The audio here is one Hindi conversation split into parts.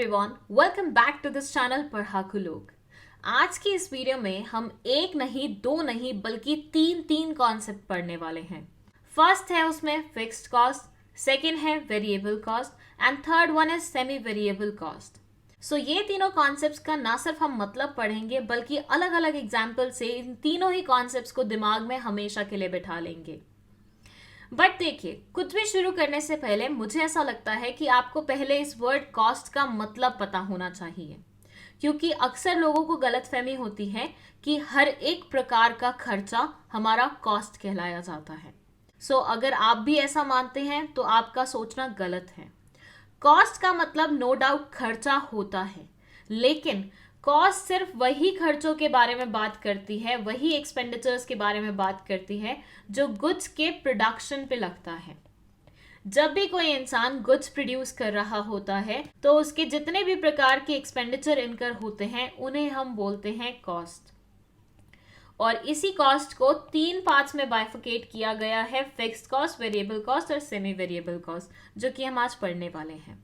Everyone, welcome back to this channel पढ़ाकू लोग। आज की इस वीडियो में हम एक नहीं, दो नहीं, बल्कि तीन कॉन्सेप्ट पढ़ने वाले हैं। फर्स्ट है उसमें फिक्स्ड कॉस्ट, सेकंड है variable cost and third one है सेमी वेरिएबल कॉस्ट। सो ये तीनों कॉन्सेप्ट्स का ना सिर्फ हम मतलब पढ़ेंगे बल्कि अलग अलग एग्जाम्पल से इन तीनों ही कॉन्सेप्ट्स को दिमाग में हमेशा के लिए बिठा लेंगे। बट देखिए, कुछ भी शुरू करने से पहले मुझे ऐसा लगता है कि आपको पहले इस वर्ड कॉस्ट का मतलब पता होना चाहिए, क्योंकि अक्सर लोगों को गलतफहमी होती है कि हर एक प्रकार का खर्चा हमारा कॉस्ट कहलाया जाता है। सो अगर आप भी ऐसा मानते हैं तो आपका सोचना गलत है। कॉस्ट का मतलब नो डाउट खर्चा होता है, लेकिन कॉस्ट सिर्फ वही खर्चों के बारे में बात करती है, वही एक्सपेंडिचर्स के बारे में बात करती है जो गुड्स के प्रोडक्शन पे लगता है। जब भी कोई इंसान गुड्स प्रोड्यूस कर रहा होता है तो उसके जितने भी प्रकार के एक्सपेंडिचर इनकर होते हैं उन्हें हम बोलते हैं कॉस्ट। और इसी कॉस्ट को तीन पार्ट्स में बाइफिकेट किया गया है, फिक्स्ड कॉस्ट, वेरिएबल कॉस्ट और सेमी वेरिएबल कॉस्ट, जो कि हम आज पढ़ने वाले हैं।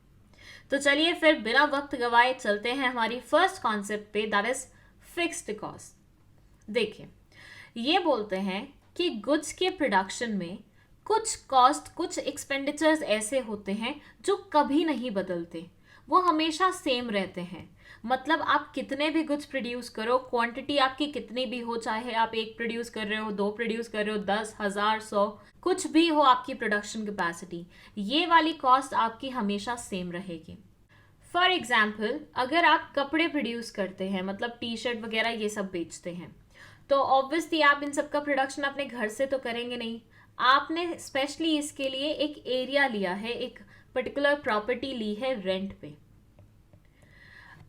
तो चलिए फिर बिना वक्त गवाए चलते हैं हमारी फर्स्ट कॉन्सेप्ट पे, दैट इज फिक्स्ड कॉस्ट। देखिए, ये बोलते हैं कि गुड्स के प्रोडक्शन में कुछ कॉस्ट, कुछ एक्सपेंडिचर्स ऐसे होते हैं जो कभी नहीं बदलते, वो हमेशा सेम रहते हैं। मतलब आप कितने भी गुड्स प्रोड्यूस करो, क्वांटिटी आपकी कितनी भी हो, चाहे आप एक प्रोड्यूस कर रहे हो, दो प्रोड्यूस कर रहे हो, 10, 1000, 100, कुछ भी हो आपकी प्रोडक्शन कैपेसिटी, ये वाली कॉस्ट आपकी हमेशा सेम रहेगी। फॉर एग्जाम्पल, अगर आप कपड़े प्रोड्यूस करते हैं, मतलब टी शर्ट वगैरह ये सब बेचते हैं, तो ऑब्वियसली आप इन सब का प्रोडक्शन अपने घर से तो करेंगे नहीं। आपने स्पेशली इसके लिए एक एरिया लिया है, एक पर्टिकुलर प्रॉपर्टी ली है रेंट पे।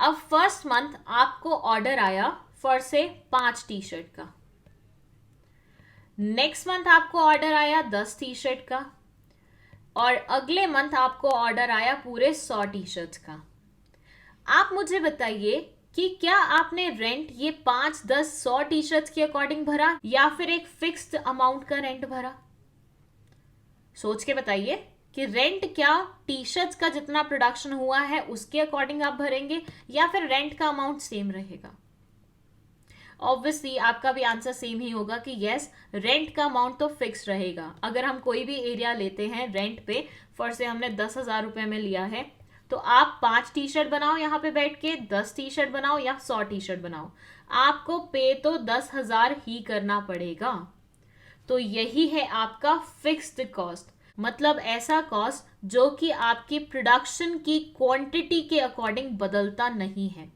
अब फर्स्ट मंथ आपको ऑर्डर आया फॉर से 5 टी शर्ट का, नेक्स्ट मंथ आपको ऑर्डर आया 10 टी शर्ट का, और अगले मंथ आपको ऑर्डर आया पूरे 100 टी शर्ट्स का। आप मुझे बताइए कि क्या आपने रेंट ये 5, 10, 100 टी शर्ट्स के अकॉर्डिंग भरा या फिर एक फिक्स्ड अमाउंट का रेंट भरा? सोच के बताइए कि रेंट क्या टी शर्ट्स का जितना प्रोडक्शन हुआ है उसके अकॉर्डिंग आप भरेंगे या फिर रेंट का अमाउंट सेम रहेगा? ऑब्वियसली आपका भी आंसर सेम ही होगा कि यस, रेंट का अमाउंट तो फिक्स रहेगा। अगर हम कोई भी एरिया लेते हैं रेंट पे, फॉर से हमने 10,000 रुपए में लिया है, तो आप 5 टी शर्ट बनाओ यहाँ पे बैठ के, 10 टी शर्ट बनाओ या 100 टी शर्ट बनाओ, आपको पे तो 10,000 ही करना पड़ेगा। तो यही है आपका फिक्स्ड कॉस्ट, मतलब ऐसा कॉस्ट जो कि आपकी प्रोडक्शन की क्वांटिटी के अकॉर्डिंग बदलता नहीं है।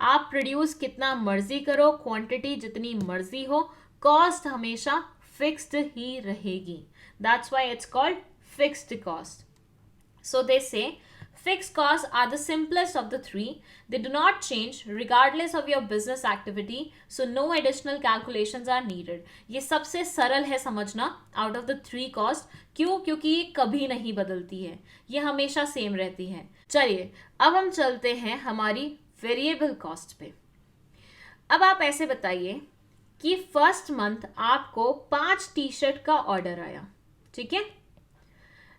आप प्रोड्यूस कितना मर्जी करो, क्वांटिटी जितनी मर्जी हो, कॉस्ट हमेशा फिक्स्ड ही रहेगी। That's why it's called fixed cost. So they say fixed costs are the simplest of the three. They do not change regardless of your business activity, so no additional calculations are needed. ये सबसे सरल है समझना out of the three cost। क्यों? क्योंकि ये कभी नहीं बदलती है, ये हमेशा सेम रहती है। चलिए अब हम चलते हैं हमारी वेरिएबल कॉस्ट पे। अब आप ऐसे बताइए कि फर्स्ट मंथ आपको 5 टी शर्ट का ऑर्डर आया, ठीक है।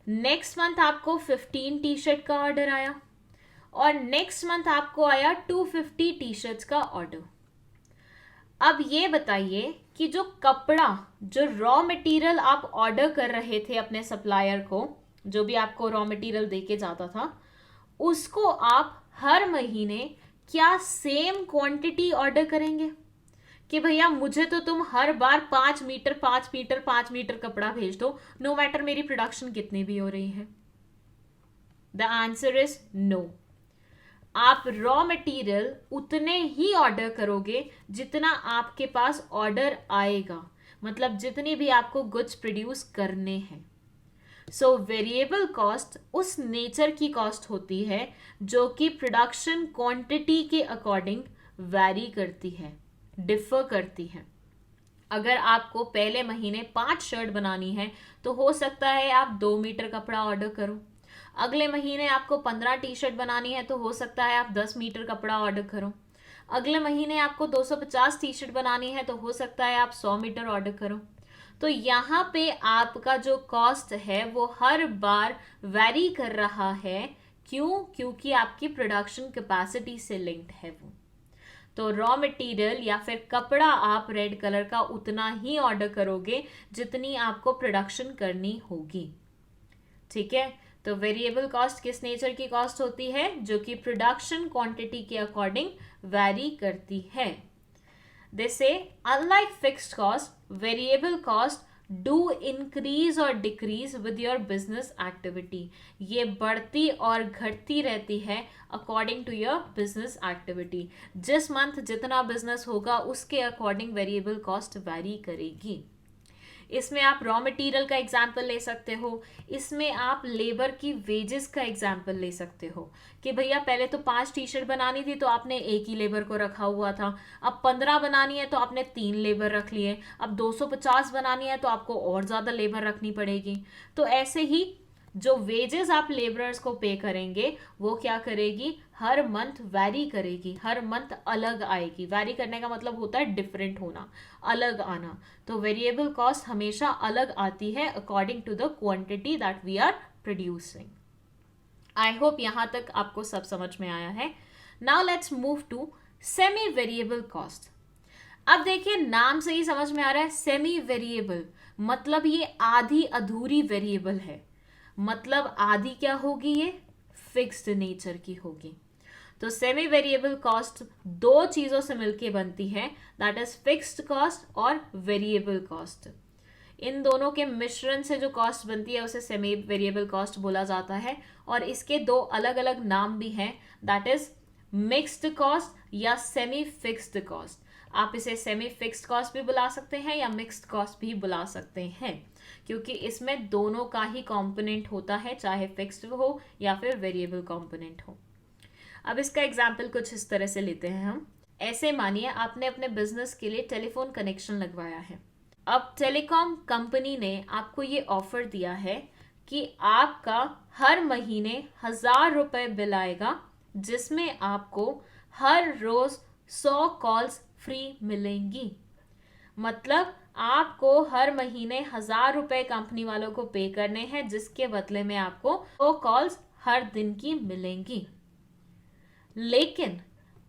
नेक्स्ट मंथ आपको 15 टी शर्ट का ऑर्डर आया, और नेक्स्ट मंथ आपको आया 250 टी शर्ट्स का ऑर्डर। अब ये बताइए कि जो कपड़ा, जो रॉ मटेरियल आप ऑर्डर कर रहे थे अपने सप्लायर को, जो भी आपको रॉ मटेरियल देके जाता था, उसको आप हर महीने क्या सेम क्वांटिटी ऑर्डर करेंगे कि भैया मुझे तो तुम हर बार 5 मीटर 5 मीटर 5 मीटर कपड़ा भेज दो, नो मैटर मेरी प्रोडक्शन कितनी भी हो रही है? The answer is no. आप रॉ मटेरियल उतने ही ऑर्डर करोगे जितना आपके पास ऑर्डर आएगा, मतलब जितनी भी आपको गुड्स प्रोड्यूस करने हैं। सो वेरिएबल कॉस्ट उस नेचर की कॉस्ट होती है जो कि प्रोडक्शन क्वांटिटी के अकॉर्डिंग वैरी करती है, डिफर करती है। अगर आपको पहले महीने 5 शर्ट बनानी है तो हो सकता है आप 2 मीटर कपड़ा ऑर्डर करो। अगले महीने आपको 15 टी शर्ट बनानी है तो हो सकता है आप 10 मीटर कपड़ा ऑर्डर करो। अगले महीने आपको 250 टी शर्ट बनानी है तो हो सकता है आप 100 मीटर ऑर्डर करो। तो यहाँ पे आपका जो कॉस्ट है वो हर बार वैरी कर रहा है क्यों? क्योंकि आपकी प्रोडक्शन कैपेसिटी से लिंक्ड है वो। तो रॉ मटेरियल या फिर कपड़ा आप रेड कलर का उतना ही ऑर्डर करोगे जितनी आपको प्रोडक्शन करनी होगी। ठीक है, तो वेरिएबल कॉस्ट किस नेचर की कॉस्ट होती है? जो कि प्रोडक्शन क्वांटिटी के अकॉर्डिंग वैरी करती है। They say, unlike fixed cost, variable cost do increase or decrease with your business activity. ये बढ़ती और घटती रहती है according to your business activity. जिस मंथ जितना बिजनेस होगा उसके अकॉर्डिंग वेरिएबल कॉस्ट वैरी करेगी। इसमें आप रॉ मटेरियल का एग्जाम्पल ले सकते हो, इसमें आप लेबर की वेजेस का एग्जाम्पल ले सकते हो कि भैया पहले तो 5 टी शर्ट बनानी थी तो आपने एक ही लेबर को रखा हुआ था, अब 15 बनानी है तो आपने 3 लेबर रख लिए, अब 250 बनानी है तो आपको और ज़्यादा लेबर रखनी पड़ेगी। तो ऐसे ही जो वेजेस आप लेबरर्स को पे करेंगे वो क्या करेगी? हर मंथ वैरी करेगी, हर मंथ अलग आएगी। वैरी करने का मतलब होता है डिफरेंट होना, अलग आना। तो वेरिएबल कॉस्ट हमेशा अलग आती है according to the quantity that we are producing. I hope यहां तक आपको सब समझ में आया है। Now let's move to semi variable cost. अब देखिए, नाम से ही समझ में आ रहा है सेमी वेरिएबल, मतलब ये आधी अधूरी वेरिएबल है। मतलब आधी क्या होगी? ये फिक्स्ड नेचर की होगी। तो सेमी वेरिएबल कॉस्ट दो चीजों से मिलके बनती है, दैट इज फिक्स्ड कॉस्ट और वेरिएबल कॉस्ट। इन दोनों के मिश्रण से जो कॉस्ट बनती है उसे सेमी वेरिएबल कॉस्ट बोला जाता है। और इसके दो अलग अलग नाम भी हैं, दैट इज मिक्स्ड कॉस्ट या सेमी फिक्स्ड कॉस्ट। आप इसे सेमी फिक्स्ड कॉस्ट भी बुला सकते हैं या मिक्स्ड कॉस्ट भी बुला सकते हैं, क्योंकि इसमें दोनों का ही कंपोनेंट होता है, चाहे फिक्स्ड हो या फिर वेरिएबल कंपोनेंट हो। अब इसका एग्जाम्पल कुछ इस तरह से लेते हैं हम। ऐसे मानिए आपने अपने बिजनेस के लिए टेलीफोन कनेक्शन लगवाया है। अब टेलीकॉम कंपनी ने आपको ये ऑफर दिया है कि आपका हर महीने 1000 रुपए बिल आएगा, जिसमें आपको हर रोज 100 कॉल्स फ्री मिलेंगी। मतलब आपको हर महीने 1000 रुपए कंपनी वालों को पे करने हैं, जिसके बदले में आपको 100 कॉल्स हर दिन की मिलेंगी। लेकिन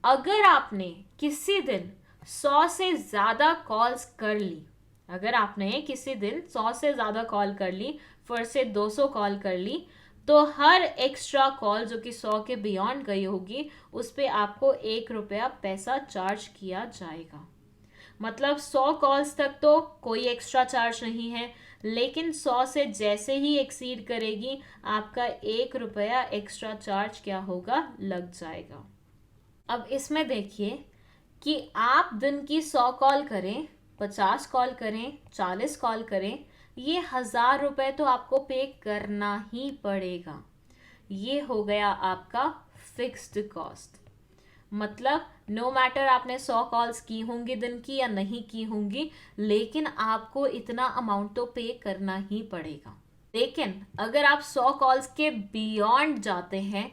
अगर आपने किसी दिन 100 से ज्यादा कॉल्स कर ली, अगर आपने किसी दिन 100 से ज्यादा कॉल कर ली, फिर से 200 कॉल कर ली, तो हर एक्स्ट्रा कॉल जो कि 100 के बियॉन्ड गई होगी उस पे आपको 1 रुपया पैसा चार्ज किया जाएगा। मतलब 100 कॉल्स तक तो कोई एक्स्ट्रा चार्ज नहीं है, लेकिन 100 से जैसे ही एक्सीड करेगी आपका 1 रुपया एक्स्ट्रा चार्ज क्या होगा? लग जाएगा। अब इसमें देखिए कि आप दिन की 100 कॉल करें, 50 कॉल करें, 40 कॉल करें, ये 1000 रुपए तो आपको पे करना ही पड़ेगा। ये हो गया आपका फिक्स्ड कॉस्ट। मतलब नो मैटर आपने 100 कॉल्स की होंगी दिन की या नहीं की होंगी, लेकिन आपको इतना अमाउंट तो पे करना ही पड़ेगा। लेकिन अगर आप 100 कॉल्स के बियॉन्ड जाते हैं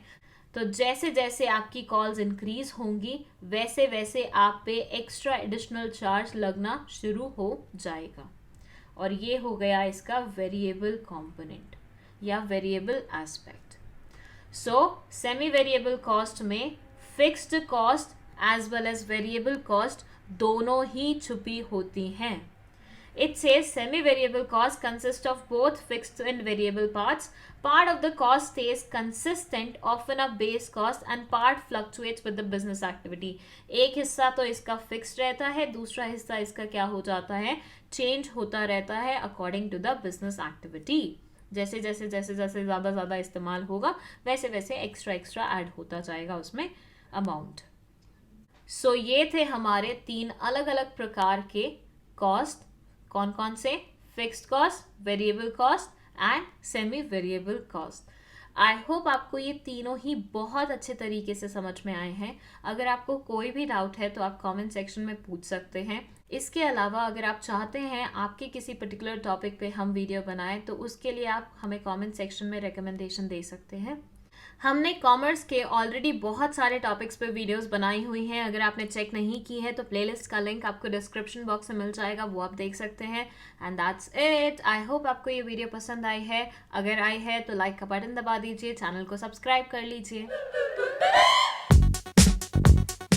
तो जैसे जैसे आपकी कॉल्स इंक्रीज होंगी वैसे वैसे आप पे एक्स्ट्रा एडिशनल चार्ज लगना शुरू हो जाएगा। और ये हो गया इसका वेरिएबल कंपोनेंट या variable aspect. So semi variable cost में fixed cost as well as variable cost दोनों ही छुपी होती हैं। It says semi-variable cost consists of both fixed and variable parts. Part of the cost stays consistent, often a base cost, and part fluctuates with the business activity. एक हिस्सा तो इसका फिक्स्ड रहता है, दूसरा हिस्सा इसका क्या हो जाता है? चेंज होता रहता है according to the business activity. जैसे जैसे जैसे जैसे ज़्यादा ज़्यादा इस्तेमाल होगा वैसे वैसे एक्स्ट्रा ऐड होता जाएगा उसमें अमाउंट। सो ये थे हमारे 3 अलग अलग प्रकार के कॉस्ट। कौन कौन से? Fixed cost, variable cost and semi variable cost. I hope आपको ये तीनों ही बहुत अच्छे तरीके से समझ में आए हैं। अगर आपको कोई भी डाउट है तो आप कमेंट सेक्शन में पूछ सकते हैं। इसके अलावा अगर आप चाहते हैं आपके किसी पर्टिकुलर टॉपिक पे हम वीडियो बनाएं तो उसके लिए आप हमें कमेंट सेक्शन में रिकमेंडेशन दे सकते हैं। हमने कॉमर्स के ऑलरेडी बहुत सारे टॉपिक्स पे वीडियोस बनाई हुई हैं, अगर आपने चेक नहीं की है तो प्लेलिस्ट का लिंक आपको डिस्क्रिप्शन बॉक्स में मिल जाएगा, वो आप देख सकते हैं। And that's it. I hope आपको ये वीडियो पसंद आई है। अगर आई है तो लाइक का बटन दबा दीजिए, चैनल को सब्सक्राइब कर लीजिए।